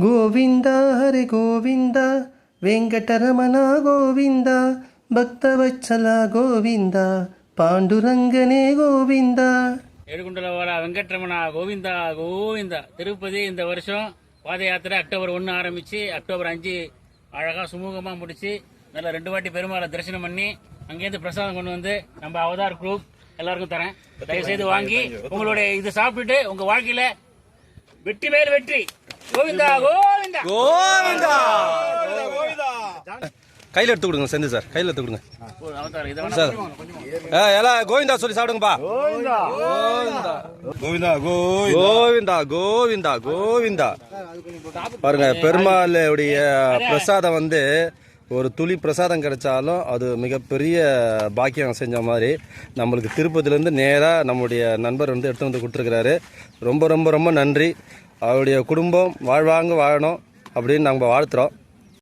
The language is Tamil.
ಗೋವಿಂದ ಹರಿ ಗೋವಿಂದ ವೆಂಕಟರಮಣ ಗೋವಿಂದ ಭಕ್ತವತ್ಸಲ ಗೋವಿಂದ ಪಾಂಡುರಂಗನೇ ಗೋವಿಂದ. ஏடுகுண்டலவாடா வெங்கட்ரமணா கோவிந்தா கோவிந்தா. திருப்பதி இந்த வருஷம் பாத யாத்திரை அக்டோபர் 1 ஆரம்பிச்சு அக்டோபர் 5 அழகா சுமூகமா முடிச்சு நல்ல 2 வாட்டி பெருமாளை தரிசனம் பண்ணி அங்கேருந்து பிரசாதம் கொண்டு வந்து நம்ம அவதார் குரூப் எல்லாருக்கும் தரேன். தயவு செய்து வாங்கி உங்களுடைய இது சாப்பிட்டுட்டு உங்க வாழ்க்கையில வெற்றி மேல் வெற்றி. கோவிந்தா கோவிந்தா கோவிந்தா. கையில் எடுத்து கொடுங்க செந்து சார், கையில் எடுத்து கொடுங்க சார். எல்லாம் கோவிந்தா சொல்லி சாப்பிடுங்கப்பா. கோவிந்தா கோவிந்தா கோவிந்தா கோவிந்தா. பாருங்க, பெருமாளுடைய பிரசாதம் வந்து ஒரு துளி பிரசாதம் கிடைச்சாலும் அது மிகப்பெரிய பாக்கியம் செஞ்ச மாதிரி நம்மளுக்கு திருப்பதிலேருந்து நேராக நம்முடைய நண்பர் வந்து எடுத்து வந்து கொடுத்துருக்கிறாரு. ரொம்ப ரொம்ப ரொம்ப நன்றி. அவருடைய குடும்பம் வாழ்வாங்க வாழணும் அப்படின்னு நாங்கள் வாழ்த்துறோம்.